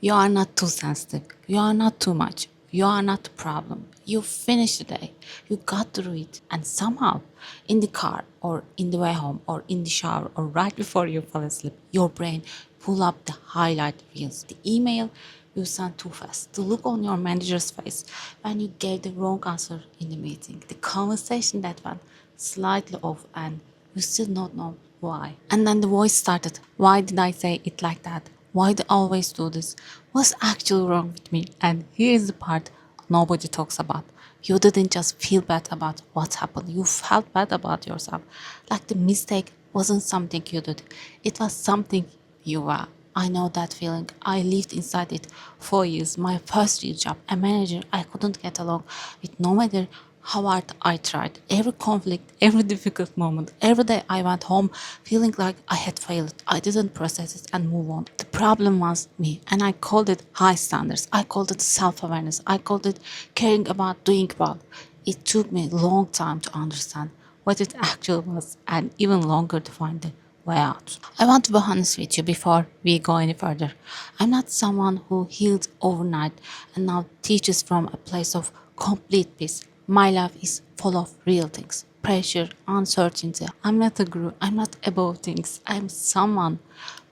You are not too sensitive. You are not too much. You are not the problem. You finished the day. You got through it. And somehow, in the car or in the way home or in the shower or right before you fall asleep, your brain pull up the highlight reels, the email you sent too fast, the look on your manager's face when you gave the wrong answer in the meeting, the conversation that went slightly off and you still don't know why. And then the voice started. Why did I say it like that? Why do I always do this? What's actually wrong with me? And here is the part nobody talks about. You didn't just feel bad about what happened. You felt bad about yourself. Like the mistake wasn't something you did. It was something you were. I know that feeling. I lived inside it for years. My first real job, a manager I couldn't get along with no matter how hard I tried. Every conflict, every difficult moment, every day I went home feeling like I had failed. I didn't process it and move on. The problem was me, and I called it high standards. I called it self-awareness. I called it caring about doing well. It took me a long time to understand what it actually was, and even longer to find the way out. I want to be honest with you before we go any further. I'm not someone who healed overnight and now teaches from a place of complete peace. My life is full of real things. Pressure, uncertainty. I'm not a guru. I'm not above things. I'm someone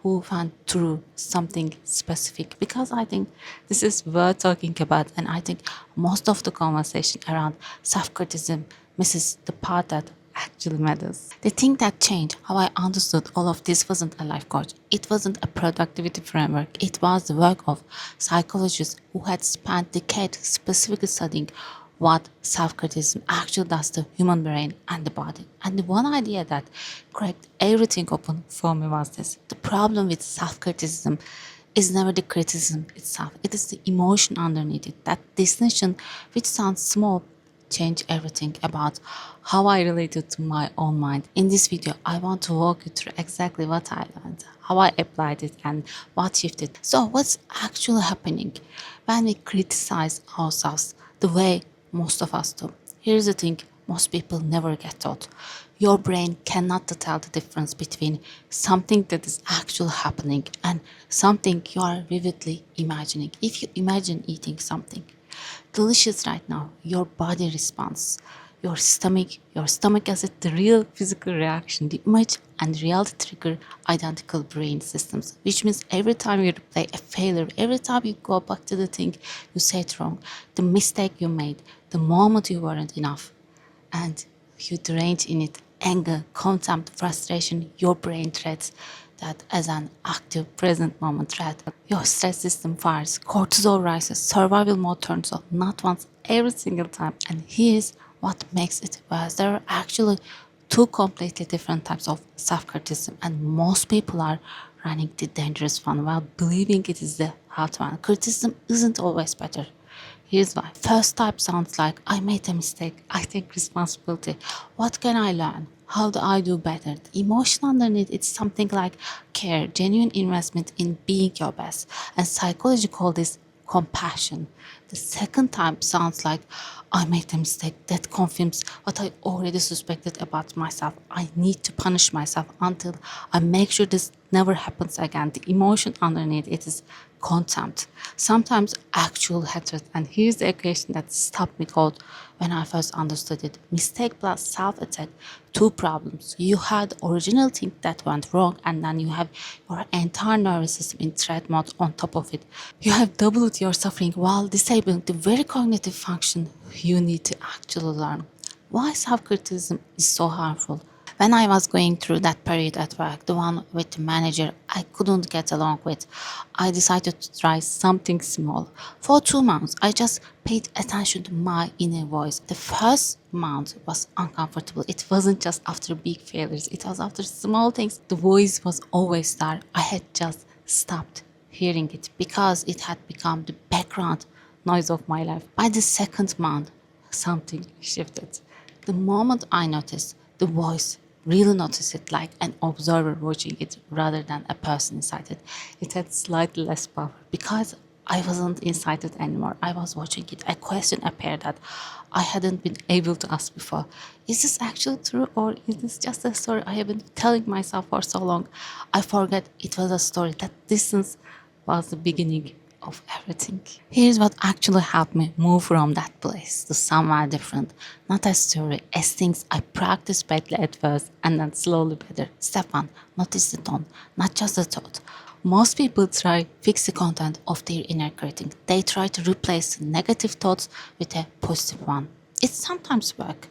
who went through something specific because I think this is worth talking about, and I think most of the conversation around self-criticism misses the part that actually matters. The thing that changed how I understood all of this wasn't a life coach. It wasn't a productivity framework. It was the work of psychologists who had spent decades specifically studying what self-criticism actually does to human brain and the body. And the one idea that cracked everything open for me was this. The problem with self-criticism is never the criticism itself. It is the emotion underneath it. That distinction, which sounds small, change everything about how I related to my own mind. In this video, I want to walk you through exactly what I learned, how I applied it, and what shifted. So, what's actually happening when we criticize ourselves the way most of us do? Here's the thing most people never get taught. Your brain cannot tell the difference between something that is actually happening and something you are vividly imagining. If you imagine eating something delicious right now, your body responds. Your stomach has it, the real physical reaction. The image and reality trigger identical brain systems, which means every time you replay a failure, every time you go back to the thing you said wrong, the mistake you made, the moment you weren't enough, and you drained in it anger, contempt, frustration, your brain treats that as an active present moment threat. Your stress system fires, cortisol rises, survival mode turns on, not once, every single time. And here's what makes it worse. There are actually two completely different types of self-criticism, and most people are running the dangerous one while believing it is the healthy one. Criticism isn't always better. Here's why. First type sounds like I made a mistake. I take responsibility. What can I learn? How do I do better? The emotion underneath it's something like care, genuine investment in being your best. And psychology call this compassion. The second type sounds like I made a mistake. That confirms what I already suspected about myself. I need to punish myself until I make sure this never happens again. The emotion underneath it is contempt, sometimes actual hatred. And here's the equation that stopped me cold when I first understood it. Mistake plus self-attack, two problems. You had the original thing that went wrong, and then you have your entire nervous system in threat mode on top of it. You have doubled your suffering while disabling the very cognitive function you need to actually learn. Why self-criticism is so harmful? When I was going through that period at work, the one with the manager I couldn't get along with, I decided to try something small. For 2 months, I just paid attention to my inner voice. The first month was uncomfortable. It wasn't just after big failures, it was after small things. The voice was always there. I had just stopped hearing it because it had become the background noise of my life. By the second month, something shifted. The moment I noticed the voice, really noticed it like an observer watching it rather than a person inside it. It had slightly less power because I wasn't inside it anymore. I was watching it. A question appeared that I hadn't been able to ask before. Is this actually true, or is this just a story I have been telling myself for so long? I forgot it was a story. That distance was the beginning of everything. Here's what actually helped me move from that place to somewhere different. Not a story, as things I practiced badly at first and then slowly better. Step one, notice the tone, not just the thought. Most people try fix the content of their inner critic. They try to replace the negative thoughts with a positive one. It sometimes works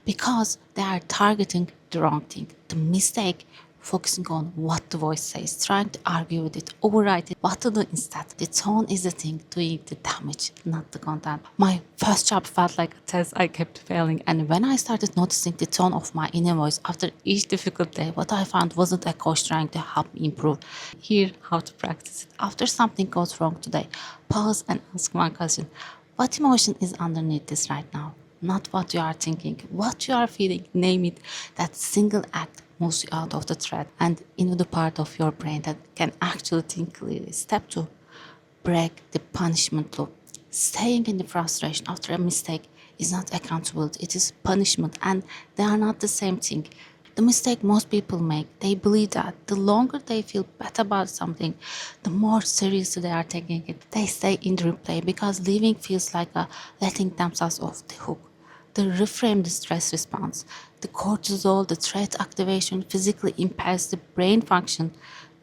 because they are targeting the wrong thing. The mistake focusing on what the voice says, trying to argue with it, override it. What to do instead? The tone is the thing doing the damage, not the content. My first job felt like a test I kept failing, and when I started noticing the tone of my inner voice after each difficult day, what I found wasn't a coach trying to help me improve. Here, how to practice it. After something goes wrong today, pause and ask one question. What emotion is underneath this right now? Not what you are thinking, what you are feeling. Name it. That single act moves you out of the thread and into the part of your brain that can actually think clearly. Step two, break the punishment loop. Staying in the frustration after a mistake is not accountability, it is punishment, and they are not the same thing. The mistake most people make, they believe that the longer they feel bad about something, the more seriously they are taking it. They stay in the replay because leaving feels like a letting themselves off the hook. They reframe the stress response. The cortisol, the threat activation physically impairs the brain function.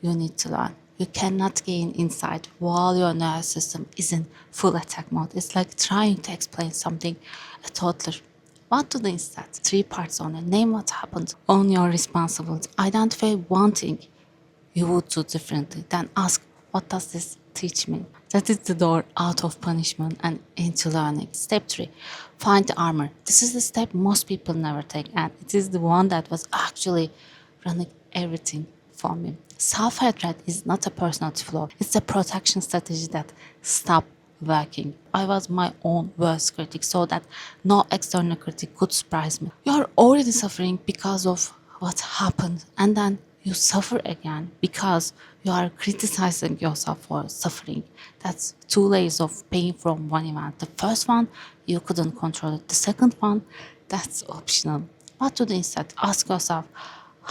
You need to learn. You cannot gain insight while your nervous system is in full attack mode. It's like trying to explain something a toddler. What to do instead? Three parts on it. Name what happened. Own your responsibility. Identify one thing you would do differently. Then ask, what does this teach me? That is the door out of punishment and into learning. Step three, find the armor. This is the step most people never take, and it is the one that was actually running everything for me. Self-hatred is not a personality flaw. It's a protection strategy that stopped working. I was my own worst critic so that no external critic could surprise me. You are already suffering because of what happened, and then you suffer again because you are criticizing yourself for suffering. That's two layers of pain from one event. The first one, you couldn't control it. The second one, that's optional. What to do instead? Ask yourself,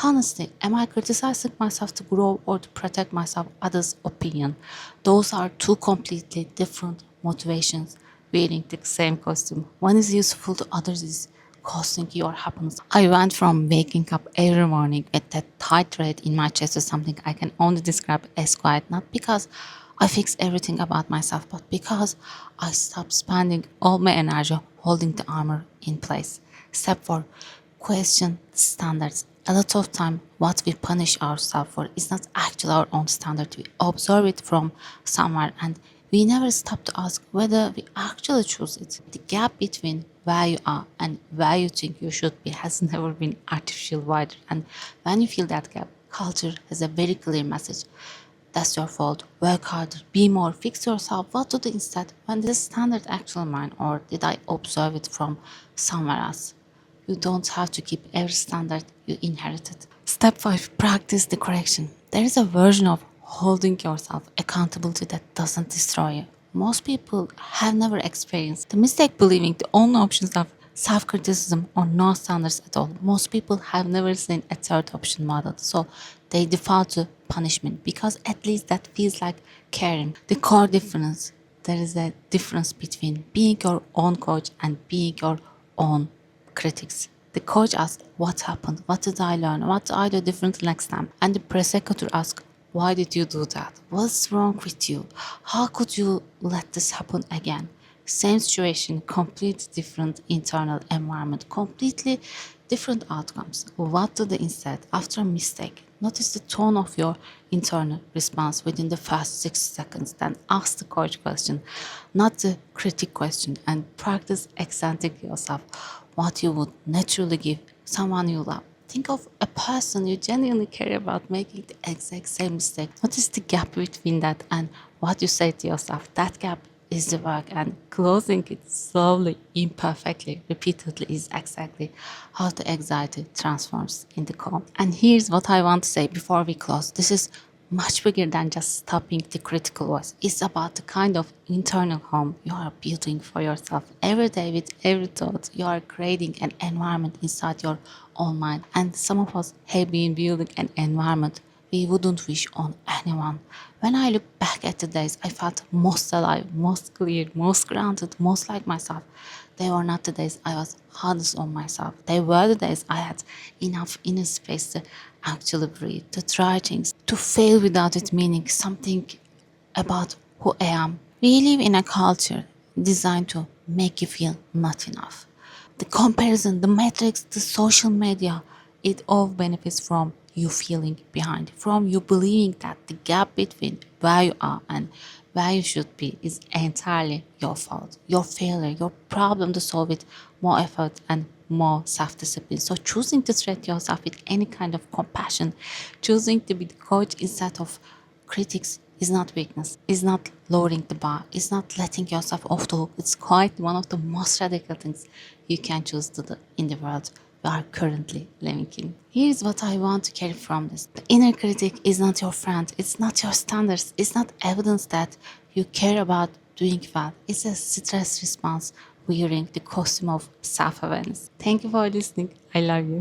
honestly, am I criticizing myself to grow or to protect myself others' opinion? Those are two completely different motivations wearing the same costume. One is useful to others is costing your happiness. I went from waking up every morning with that tight red in my chest to something I can only describe as quiet, not because I fixed everything about myself, but because I stopped spending all my energy holding the armor in place. Step 4, question standards. A lot of time, what we punish ourselves for is not actually our own standard. We observe it from somewhere and we never stop to ask whether we actually choose it. The gap between where you are and where you think you should be has never been artificially wider. And when you feel that gap, culture has a very clear message. That's your fault. Work harder, be more, fix yourself. What to do instead? When this standard actually mine, or did I observe it from somewhere else? You don't have to keep every standard you inherited. Step 5, practice the correction. There is a version of holding yourself accountability that doesn't destroy you. Most people have never experienced the mistake believing the only options are self criticism or no standards at all. Most people have never seen a third option model, so they default to punishment because at least that feels like caring. The core difference, there is a difference between being your own coach and being your own critics. The coach asks, what happened? What did I learn? What do I do different next time? And the prosecutor asks, why did you do that? What's wrong with you? How could you let this happen again? Same situation, completely different internal environment, completely different outcomes. What to do instead? After a mistake, notice the tone of your internal response within the first 6 seconds. Then ask the coach question, not the critic question, and practice accenting yourself what you would naturally give someone you love. Think of a person you genuinely care about making the exact same mistake. Notice the gap between that and what you say to yourself. That gap is the work, and closing it slowly, imperfectly, repeatedly is exactly how the anxiety transforms into calm. And here's what I want to say before we close. This is much bigger than just stopping the critical voice. It's about the kind of internal home you are building for yourself. Every day with every thought, you are creating an environment inside your own mind. And some of us have been building an environment we wouldn't wish on anyone. When I look back at the days I felt most alive, most clear, most grounded, most like myself, they were not the days I was hardest on myself. They were the days I had enough inner space to actually breathe, to try things, to fail without it meaning something about who I am. We live in a culture designed to make you feel not enough. The comparison, the metrics, the social media, it all benefits from you feeling behind, from you believing that the gap between where you are and where you should be is entirely your fault, your failure, your problem to solve it, more effort and more self-discipline. So choosing to treat yourself with any kind of compassion, choosing to be the coach instead of critics is not weakness, is not lowering the bar, is not letting yourself off the hook. It's quite one of the most radical things you can choose to do in the world we are currently living in. Here's what I want to carry from this. The inner critic is not your friend, it's not your standards, it's not evidence that you care about doing well. It's a stress response wearing the costume of self-awareness. Thank you for listening. I love you.